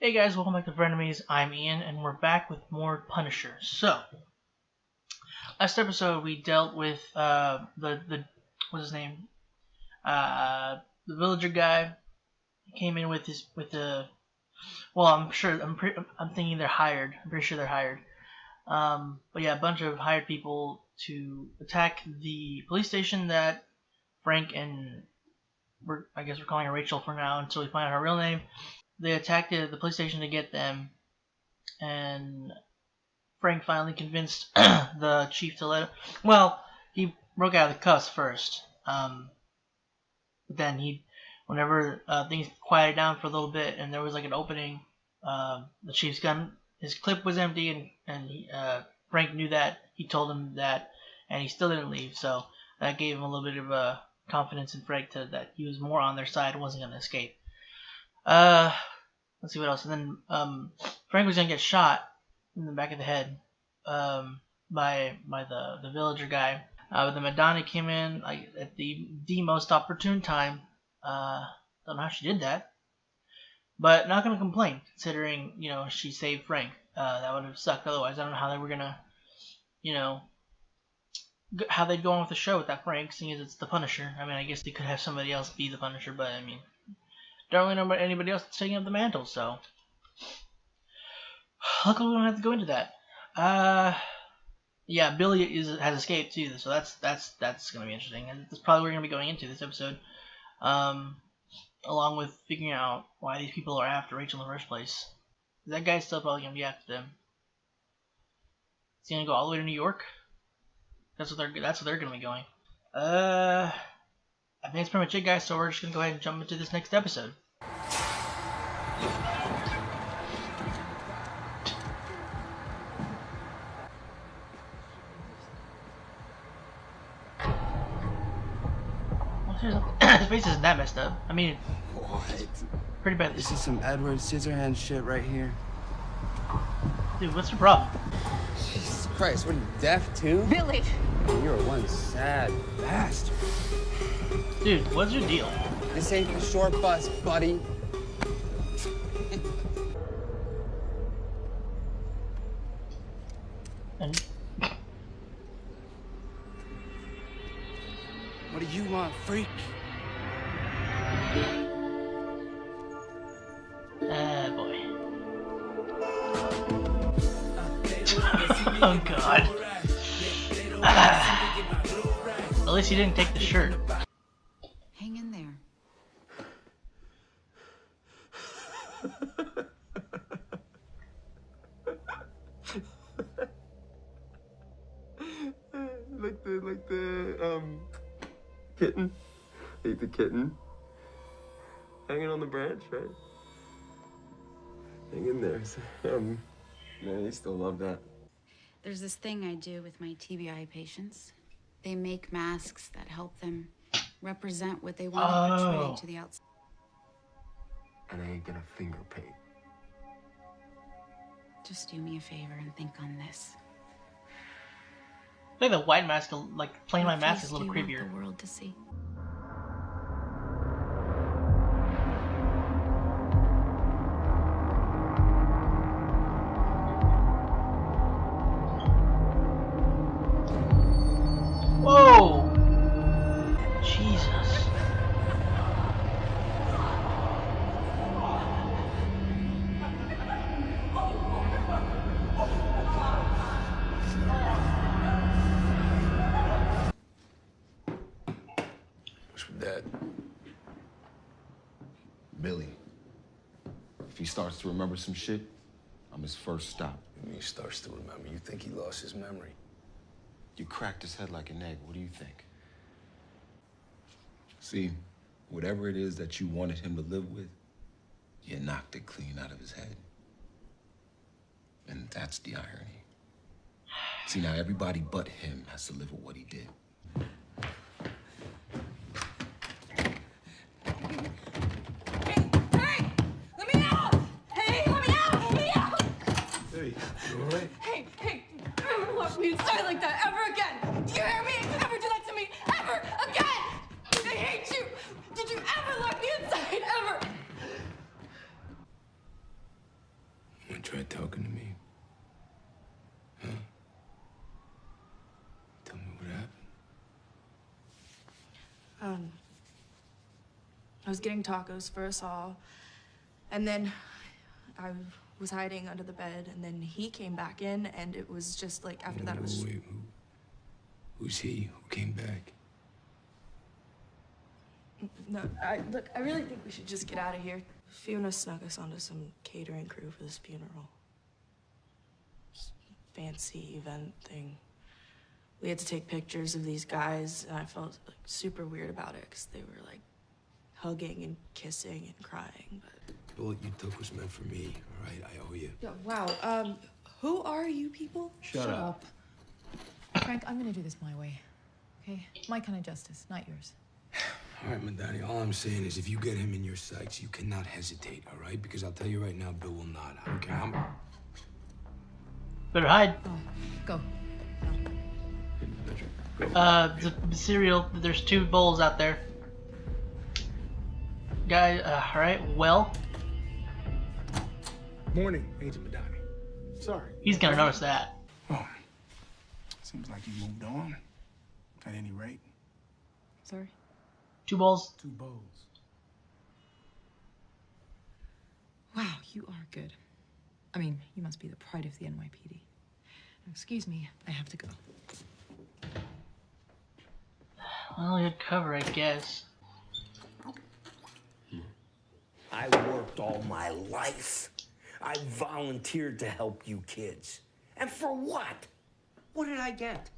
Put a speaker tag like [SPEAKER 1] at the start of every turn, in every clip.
[SPEAKER 1] Hey guys, welcome back to Frenemies. I'm Ian, and we're back with more Punisher. So, last episode we dealt with the what's his name? The villager guy. He came in with the. Well, I'm thinking they're hired. I'm pretty sure they're hired. But yeah, a bunch of hired people to attack the police station that Frank and I guess we're calling her Rachel for now until we find out her real name. They attacked the police station to get them, and Frank finally convinced the chief to let him. Well, he broke out of the cuffs first. But then whenever things quieted down for a little bit and there was like an opening, the chief's gun, his clip was empty, and Frank knew that. He told him that, and he still didn't leave. So that gave him a little bit of confidence in Frank that he was more on their side, wasn't going to escape. Let's see what else. And then Frank was going to get shot in the back of the head by the villager guy. But the Madonna came in at the most opportune time. Don't know how she did that, but not going to complain considering she saved Frank. That would have sucked otherwise. I don't know how they were gonna how they'd go on with the show without Frank, seeing as it's the Punisher. I mean, I guess they could have somebody else be the Punisher, but I mean, don't really know about anybody else that's taking up the mantle. So luckily we don't have to go into that. Yeah, Billy has escaped too, so that's gonna be interesting, and that's probably what we're gonna be going into this episode, along with figuring out why these people are after Rachel in the first place. That guy's still probably gonna be after them. Is he gonna go all the way to New York? That's what they're gonna be going. I think that's pretty much it, guys. So we're just gonna go ahead and jump into this next episode. His face isn't that messed up. I mean,
[SPEAKER 2] what?
[SPEAKER 1] Pretty bad.
[SPEAKER 2] This is some Edward Scissorhands shit right here.
[SPEAKER 1] Dude, what's your problem?
[SPEAKER 2] Jesus Christ, what are you, deaf too?
[SPEAKER 3] Billy!
[SPEAKER 2] You're one sad bastard.
[SPEAKER 1] Dude, what's your deal?
[SPEAKER 2] This ain't the short bus, buddy.
[SPEAKER 1] And
[SPEAKER 2] what do you want, freak?
[SPEAKER 1] Boy. Oh, God. At least he didn't take the shirt.
[SPEAKER 3] Hang in there.
[SPEAKER 4] like the kitten. Like the kitten. Hanging on the branch, right? Hang in there. Man, they still love that.
[SPEAKER 3] There's this thing I do with my TBI patients. They make masks that help them represent what they want to portray to the outside.
[SPEAKER 4] And I ain't gonna finger paint.
[SPEAKER 3] Just do me a favor and think on this.
[SPEAKER 1] I think the white mask, like plain white mask, is a little
[SPEAKER 3] What face do you
[SPEAKER 1] creepier.
[SPEAKER 3] want the world to see?
[SPEAKER 1] Whoa! Jesus.
[SPEAKER 4] What's with that?
[SPEAKER 5] Billy. If he starts to remember some shit, I'm his first stop.
[SPEAKER 4] When he starts to remember, you think he lost his memory?
[SPEAKER 5] You cracked his head like an egg. What do you think? See, whatever it is that you wanted him to live with, you knocked it clean out of his head. And that's the irony. See, now everybody but him has to live with what he did.
[SPEAKER 6] Hey! Let me out! Hey, let me out! Let me out!
[SPEAKER 4] Hey, you all right?
[SPEAKER 6] Hey, never lock me inside like that ever again! Do you hear me? Never do that to me ever again! I hate you! Did you ever lock me inside ever?
[SPEAKER 5] tried talking to me? Huh? Tell me what happened.
[SPEAKER 6] I was getting tacos for us all, and then I was hiding under the bed, and then he came back in, and it was just like after that it was.
[SPEAKER 5] Wait, who's he? Who came back?
[SPEAKER 6] No, look, I really think we should just get out of here. Fiona snuck us onto some catering crew for this funeral. Fancy event thing. We had to take pictures of these guys, and I felt like super weird about it because they were like hugging and kissing and crying. But
[SPEAKER 5] The bullet you took was meant for me, all right? I owe you.
[SPEAKER 6] yeah, wow. Who are you people?
[SPEAKER 5] Shut up.
[SPEAKER 7] Frank, I'm gonna do this my way, okay? My kind of justice, not yours.
[SPEAKER 5] All right, Madani, all I'm saying is if you get him in your sights, you cannot hesitate, all right? Because I'll tell you right now, Bill will not. I don't care how much.
[SPEAKER 1] Better hide.
[SPEAKER 7] Oh, go.
[SPEAKER 1] The cereal. There's 2 bowls out there. Guy. All right. Well,
[SPEAKER 8] Morning, Agent Madani. Sorry.
[SPEAKER 1] he's gonna notice that.
[SPEAKER 8] Oh, seems like you moved on. At any rate,
[SPEAKER 7] Sorry?
[SPEAKER 1] 2 bowls.
[SPEAKER 8] 2 bowls.
[SPEAKER 7] Wow, you are good. I mean, you must be the pride of the NYPD. Now, excuse me, I have to go.
[SPEAKER 1] Well, good cover, I guess.
[SPEAKER 9] I worked all my life. I volunteered to help you kids. And for what? What did I get?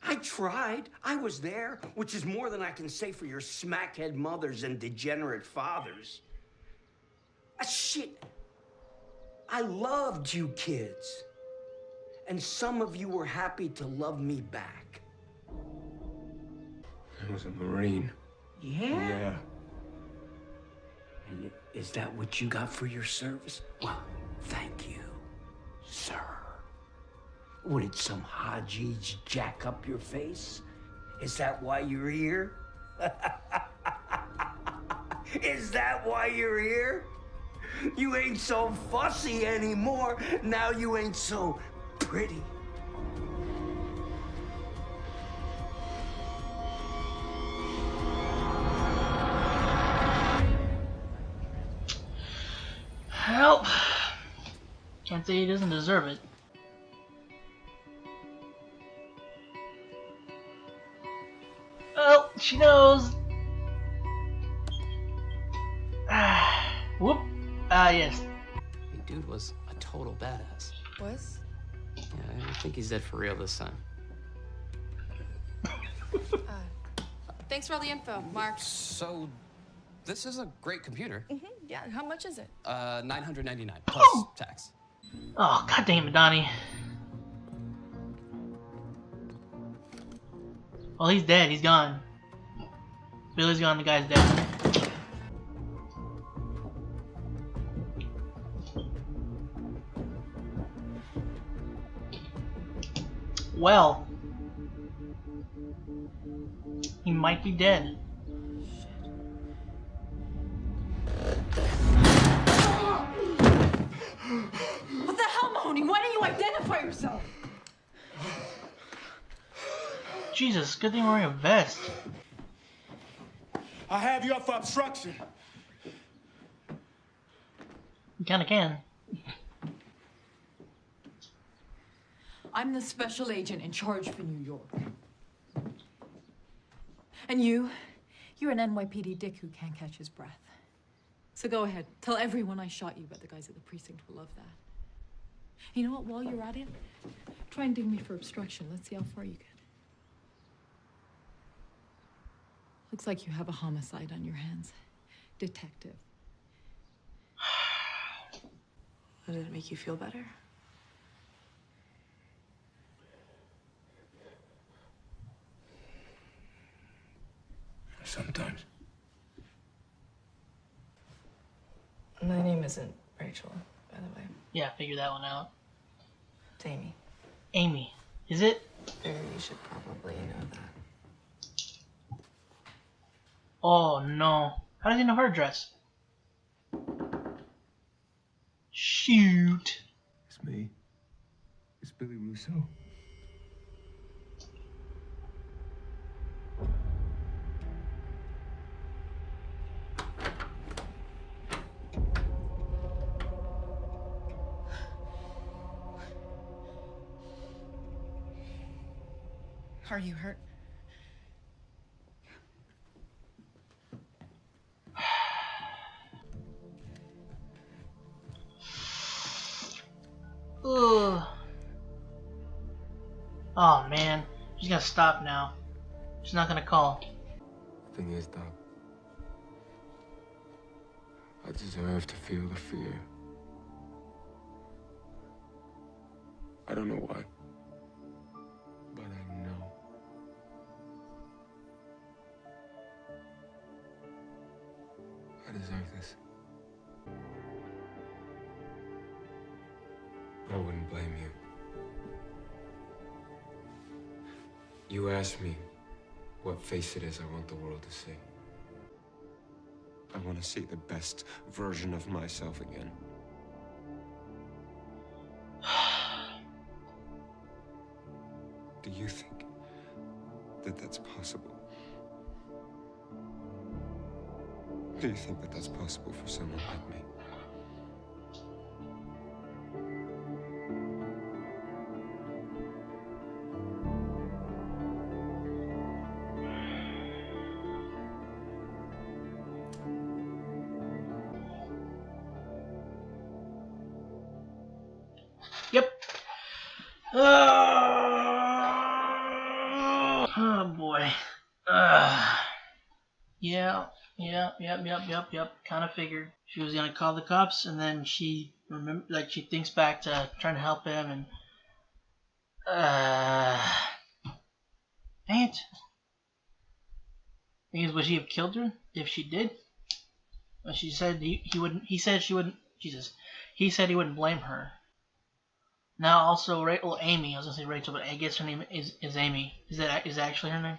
[SPEAKER 9] I tried. I was there, which is more than I can say for your smackhead mothers and degenerate fathers. Shit. I loved you kids. And some of you were happy to love me back.
[SPEAKER 5] I was a Marine.
[SPEAKER 9] Yeah?
[SPEAKER 5] Yeah.
[SPEAKER 9] And is that what you got for your service? Well, thank you, sir. What, did some Hajis jack up your face? Is that why you're here? Is that why you're here? You ain't so fussy anymore. Now you ain't so pretty.
[SPEAKER 1] Well, can't say he doesn't deserve it. Oh, she knows. Whoop. Yes.
[SPEAKER 10] Hey, dude was a total badass.
[SPEAKER 6] Was?
[SPEAKER 10] Yeah, I think he's dead for real this time.
[SPEAKER 6] Thanks for all the info, Mark.
[SPEAKER 10] So, this is a great computer.
[SPEAKER 6] Yeah, how much is it?
[SPEAKER 10] $999 plus tax.
[SPEAKER 1] Oh, god damn it, Donnie. Well, he's dead. He's gone. Billy's gone. The guy's dead. Well, he might be dead.
[SPEAKER 6] What the hell, Mahoney? Why didn't you identify yourself?
[SPEAKER 1] Jesus, good thing we're wearing a vest.
[SPEAKER 8] I have you up for obstruction.
[SPEAKER 1] You kinda can.
[SPEAKER 7] I'm the special agent in charge for New York. And you're an NYPD dick who can't catch his breath. So go ahead, tell everyone I shot you, but the guys at the precinct will love that. You know what, while you're at it, try and ding me for obstruction. Let's see how far you get. Looks like you have a homicide on your hands. Detective.
[SPEAKER 6] Did it make you feel better?
[SPEAKER 5] Sometimes.
[SPEAKER 6] My name isn't Rachel, by the way.
[SPEAKER 1] Yeah, figure that one out.
[SPEAKER 6] It's Amy.
[SPEAKER 1] Amy. Is it?
[SPEAKER 6] You should probably know that.
[SPEAKER 1] Oh no. How does he know her address? Shh. Shoot.
[SPEAKER 4] It's me. It's Billy Russo.
[SPEAKER 6] Are you hurt?
[SPEAKER 1] Ugh. Oh man, she's gonna stop now. She's not gonna call.
[SPEAKER 4] The thing is, Doc, I deserve to feel the fear. I don't know why, but I know. I deserve this. I wouldn't blame you. You asked me what face it is I want the world to see. I want to see the best version of myself again. Do you think that that's possible? Do you think that that's possible for someone like me?
[SPEAKER 1] Yep. Oh boy. Yeah. Yep. Kind of figured she was gonna call the cops, and then she she thinks back to trying to help him, and dang it. Thing is, would she have killed her if she did? But she said he wouldn't. He said she wouldn't. Jesus. He said he wouldn't blame her. Now also, Amy. I was gonna say Rachel, but I guess her name is Amy. Is that actually her name?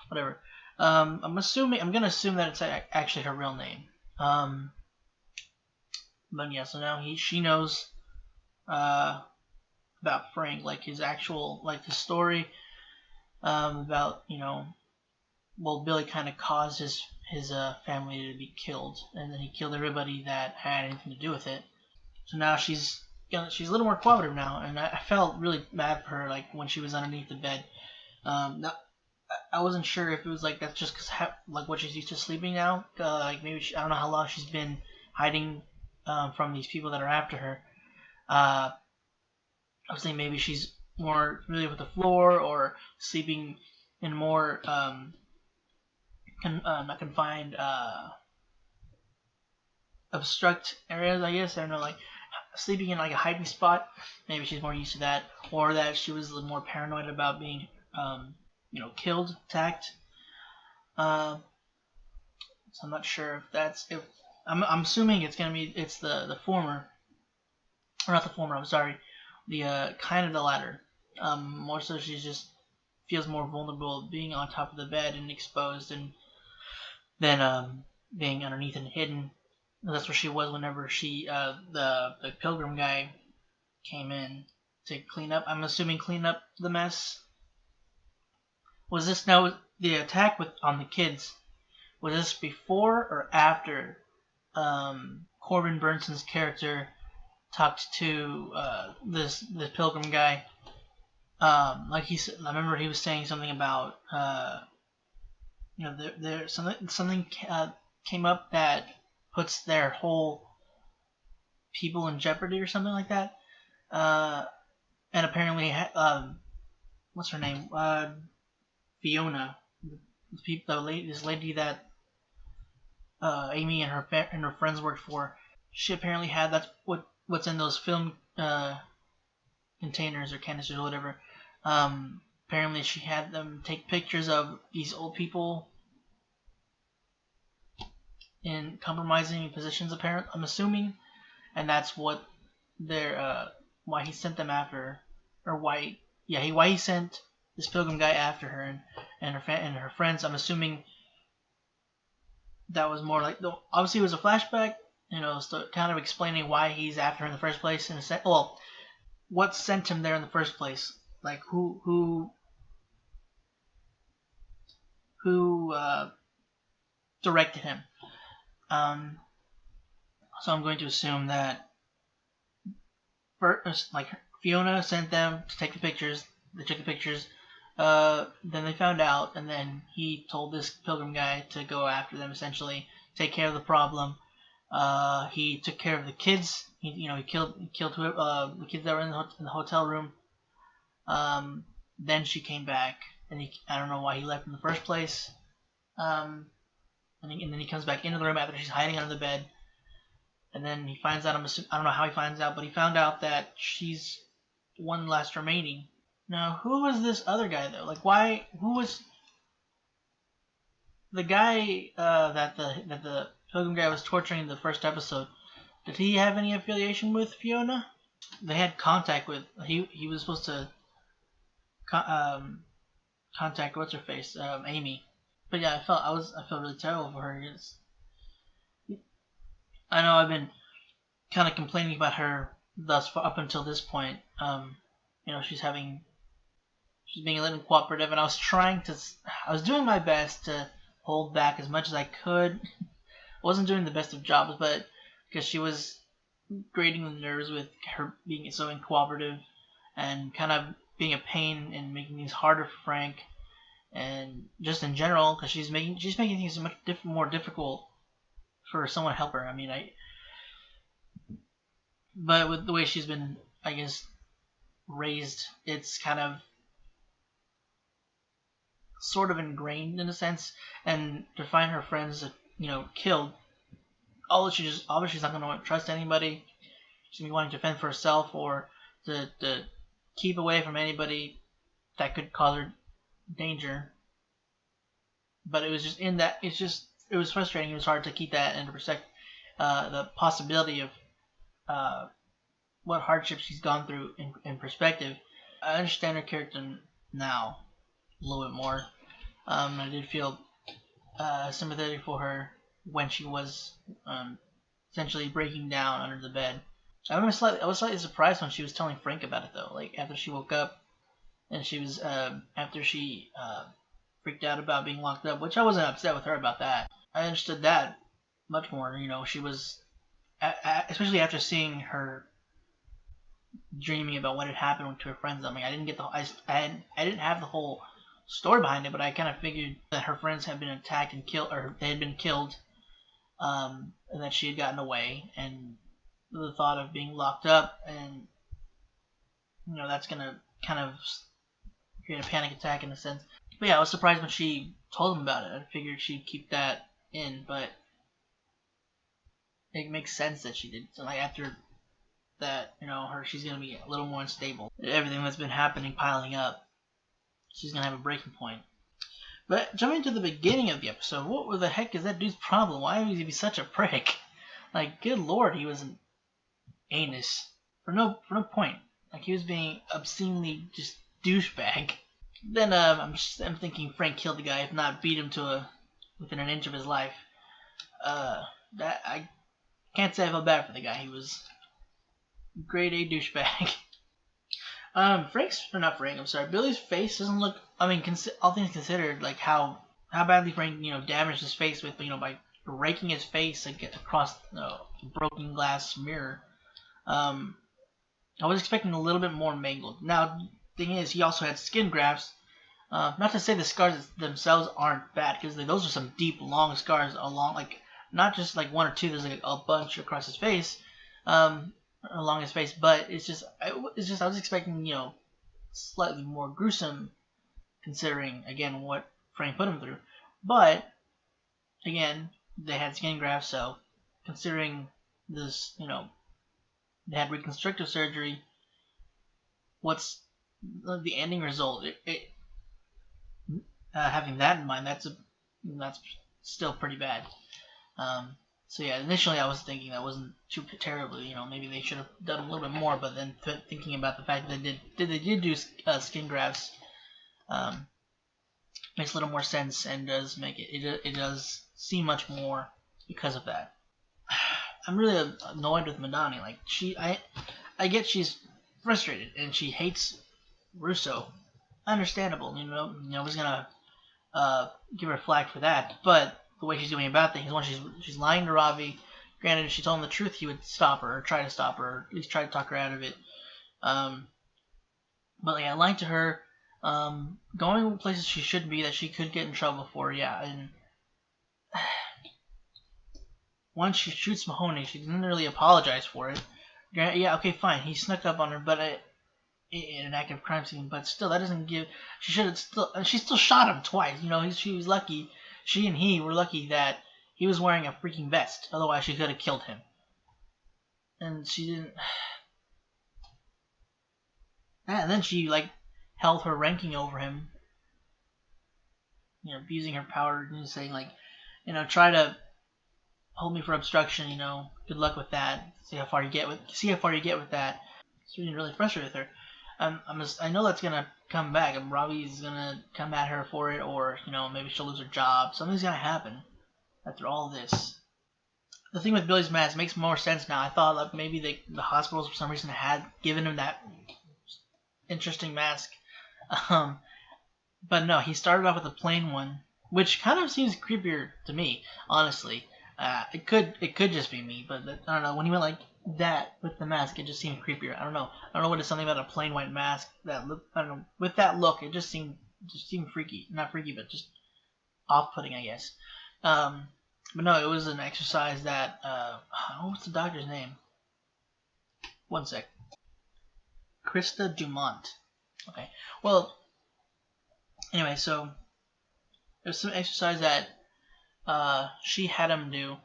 [SPEAKER 1] Whatever. I'm gonna assume that it's actually her real name. But yeah, so now she knows about Frank, like his actual, like the story about, well, Billy kind of caused his family to be killed, and then he killed everybody that had anything to do with it. So now she's a little more cooperative now, and I felt really bad for her, like when she was underneath the bed. I wasn't sure if it was like that's just because like what she's used to sleeping now. Like maybe I don't know how long she's been hiding from these people that are after her. I was thinking maybe she's more familiar with the floor, or sleeping in more not confined obstruct areas. I guess I don't know, like sleeping in like a hiding spot. Maybe she's more used to that, or that she was a little more paranoid about being killed, attacked. So I'm not sure if that's if I'm assuming it's the former, or not the former. I'm sorry, the kind of the latter. More so, she just feels more vulnerable being on top of the bed and exposed, and then being underneath and hidden. That's where she was whenever the pilgrim guy came in to clean up. I'm assuming clean up the mess. Was this now the attack on the kids? Was this before or after Corbin Burnson's character talked to this pilgrim guy? Like he said, I remember he was saying something about there something came up that puts their whole people in jeopardy or something like that. And apparently, what's her name? Fiona, this lady that Amy and her friends worked for. She apparently had that's what's in those film containers or canisters or whatever. Apparently, she had them take pictures of these old people in compromising positions. Apparently, I'm assuming, and that's what why he sent them after her, or why he sent this pilgrim guy after her and her friends. I'm assuming that was more like, obviously it was a flashback, kind of explaining why he's after her in the first place. In a sense, well, what sent him there in the first place? Like who directed him? So I'm going to assume that first, like Fiona sent them to take the pictures. They took the pictures. Then they found out, and then he told this pilgrim guy to go after them. Essentially, take care of the problem. He took care of the kids. He killed the kids that were in the hotel room. Then she came back, and I don't know why he left in the first place. And then he comes back into the room after she's hiding under the bed. And then he finds out, I don't know how he finds out, but he found out that she's one last remaining. Now, who was this other guy, though? Like, who was the guy that the pilgrim guy was torturing in the first episode? Did he have any affiliation with Fiona? They had contact with, he was supposed to contact, what's her face, Amy. But yeah, I felt really terrible for her. I know I've been kind of complaining about her thus far up until this point. She's being a little cooperative, and I was doing my best to hold back as much as I could. I wasn't doing the best of jobs, but because she was grating the nerves with her being so uncooperative and kind of being a pain and making things harder for Frank, and just in general, because she's making things much more difficult for someone to help her. I mean, but with the way she's been, I guess, raised, it's kind of sort of ingrained in a sense. And to find her friends, killed, obviously she's not going to trust anybody. She's going to be wanting to fend for herself, or to keep away from anybody that could cause her danger. But it was just it was frustrating. It was hard to keep that into perspective. The possibility of what hardship she's gone through in perspective. I understand her character now a little bit more. I did feel sympathetic for her when she was essentially breaking down under the bed. I was slightly surprised when she was telling Frank about it, though. Like, after she woke up and she was after she freaked out about being locked up, which I wasn't upset with her about that. I understood that much more. She was, especially after seeing her dreaming about what had happened to her friends. I mean, I didn't get I didn't have the whole story behind it, but I kind of figured that her friends had been attacked and killed, or they had been killed, and that she had gotten away. And the thought of being locked up, and that's gonna kind of create a panic attack in a sense. But yeah, I was surprised when she told him about it. I figured she'd keep that in, but it makes sense that she did. So, like, after that, she's gonna be a little more unstable. Everything that's been happening piling up, she's gonna have a breaking point. But jumping to the beginning of the episode, what the heck is that dude's problem? Why would he be such a prick? Like, good lord, he was an anus for no point. Like, he was being obscenely just douchebag. Then I'm thinking Frank killed the guy, if not beat him to within an inch of his life. That I can't say I felt bad for the guy. He was grade A douchebag. Billy's face doesn't look. I mean, all things considered, like how badly Frank damaged his face with by raking his face across the broken glass mirror. I was expecting a little bit more mangled. Now, thing is, he also had skin grafts. Not to say the scars themselves aren't bad, because those are some deep, long scars along, like, not just like one or two. There's like a bunch across his face, along his face. But it's just I was expecting slightly more gruesome, considering again what Frank put him through. But again, they had skin grafts, so considering this, they had reconstructive surgery. What's the ending result? Having that in mind, that's still pretty bad. So yeah, initially I was thinking that wasn't too terribly. Maybe they should have done a little bit more. But then thinking about the fact that they did do skin grafts, makes a little more sense, and does make it does seem much more because of that. I'm really annoyed with Madani. Like I get she's frustrated and she hates Russo. Understandable, nobody's gonna give her flack for that. But the way she's doing about things, when she's lying to Ravi. Granted, if she told him the truth, he would stop her or try to stop her, or at least try to talk her out of it. But yeah, lying to her, going places she shouldn't be that she could get in trouble for. Yeah, and once she shoots Mahoney, she didn't really apologize for it. Yeah, okay, fine, he snuck up on her, but in an active crime scene. But still, that doesn't give. She still shot him twice. She was lucky. She and he were lucky that he was wearing a freaking vest. Otherwise, she could have killed him. And she didn't. And then she held her ranking over him. Abusing her power, saying try to hold me for obstruction. Good luck with that. See how far you get with that. It's really frustrated with her. I know that's gonna come back, and Robbie's gonna come at her for it, or maybe she'll lose her job. Something's gonna happen after all this. The thing with Billy's mask makes more sense now. I thought maybe the hospitals for some reason had given him that interesting mask, but no, he started off with a plain one, which kind of seems creepier to me, honestly. It could just be me, but I don't know. When he went like that with the mask, it just seemed creepier. I don't know what it's something about a plain white mask that look. I don't know. With that look, it just seemed freaky. Not freaky, but just off-putting, I guess. But no, it was an exercise that. What's the doctor's name? One sec. Krista Dumont. Okay. Well. Anyway, so there's some exercise that she had him do.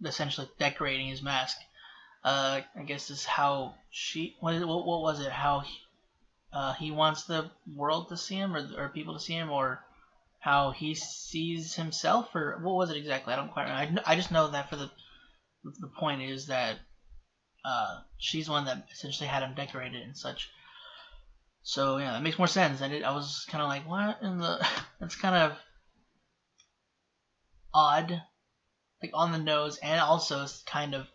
[SPEAKER 1] Essentially decorating his mask. I guess is how she. What was it? How he wants the world to see him, or people to see him, or how he sees himself, or what was it exactly? I don't quite remember. I just know that for the point is that she's the one that essentially had him decorated and such. So yeah, that makes more sense. I was kind of like, what in the? That's kind of odd, like on the nose, and also kind of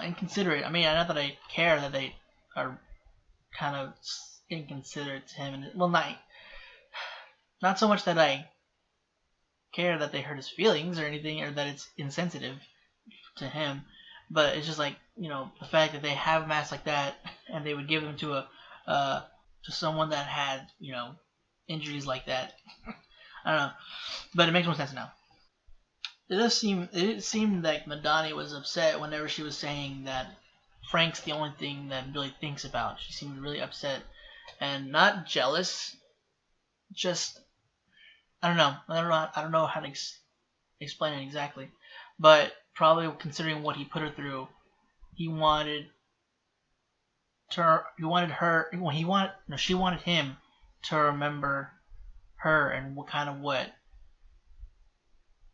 [SPEAKER 1] inconsiderate. I mean, not that I care that they are kind of inconsiderate to him, and well, not so much that I care that they hurt his feelings or anything, or that it's insensitive to him, but it's just the fact that they have masks like that, and they would give them to to someone that had injuries like that. I don't know, but it makes more sense now. It seemed like Madani was upset whenever she was saying that Frank's the only thing that Billy thinks about. She seemed really upset and not jealous. Just I don't know how to explain it exactly, but probably considering what he put her through, she wanted him to remember her and what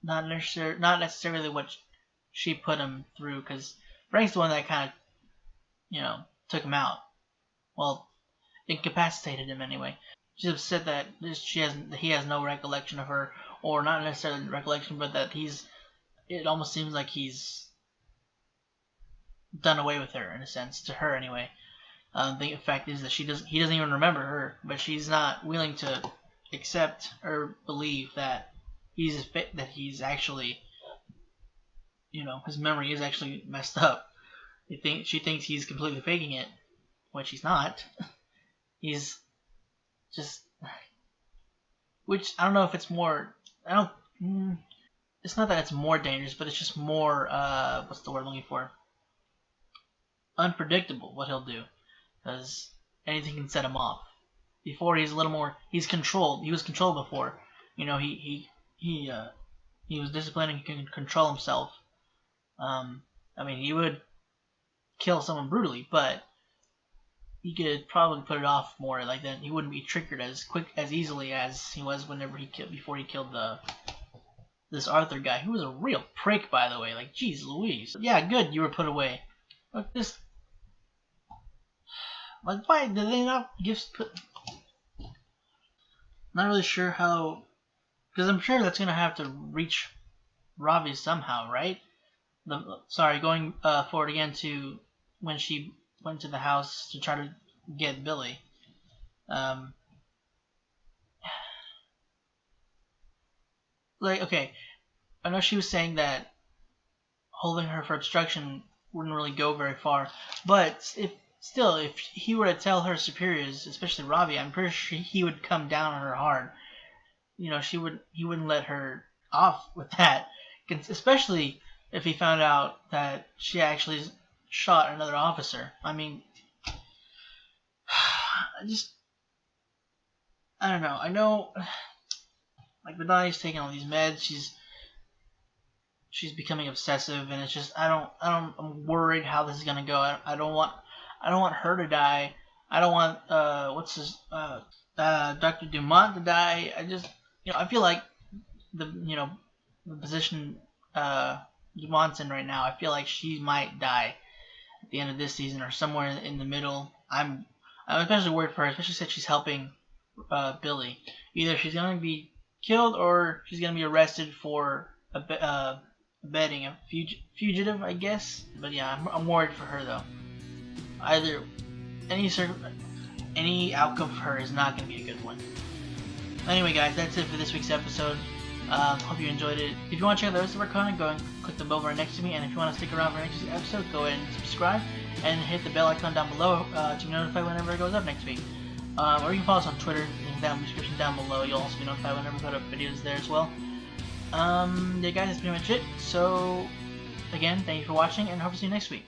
[SPEAKER 1] not necessarily what she put him through, because Frank's the one that kind of took him out. Well, incapacitated him anyway. She's upset that he has no recollection of her, or not necessarily recollection, but that it almost seems like he's done away with her in a sense, to her anyway. The fact is that he doesn't even remember her, but she's not willing to accept or believe that he's actually, his memory is actually messed up. She thinks he's completely faking it, which he's not. He's just, which I don't know if it's more. It's not that it's more dangerous, but it's just more. What's the word I'm looking for? Unpredictable what he'll do, because anything can set him off. Before he's a little more. He's controlled. He was controlled before. He was disciplined and can control himself. I mean, he would kill someone brutally, but he could probably put it off more. Like that, he wouldn't be triggered as easily as he was before he killed this Arthur guy, who was a real prick, by the way. Like, geez Louise. Yeah, good, you were put away. Look, this. Like, why did they not Not really sure how, because I'm sure that's gonna have to reach Robbie somehow, right? Sorry, going forward again to when she went to the house to try to get Billy. Like, okay, I know she was saying that holding her for obstruction wouldn't really go very far, but if he were to tell her superiors, especially Robbie, I'm pretty sure he would come down on her hard. You know, he wouldn't let her off with that, especially if he found out that she actually shot another officer. I mean, I don't know. I know, like, Madani's taking all these meds. She's becoming obsessive, and it's just I'm worried how this is gonna go. I don't want her to die. I don't want Dr. Dumont to die. I feel like the position Dumont's in right now. I feel like she might die at the end of this season or somewhere in the middle. I'm especially worried for her, especially since she's helping Billy. Either she's gonna be killed or she's gonna be arrested for abetting a fugitive, I guess. But yeah, I'm worried for her though. Either any outcome for her is not gonna be a good one. Anyway, guys, that's it for this week's episode. Hope you enjoyed it. If you want to check out the rest of our content, go and click the bell right next to me. And if you want to stick around for next week's episode, go ahead and subscribe and hit the bell icon down below to be notified whenever it goes up next week. Or you can follow us on Twitter, link down in the description down below. You'll also be notified whenever we put up videos there as well. Yeah, guys, that's pretty much it. So, again, thank you for watching, and hope to see you next week.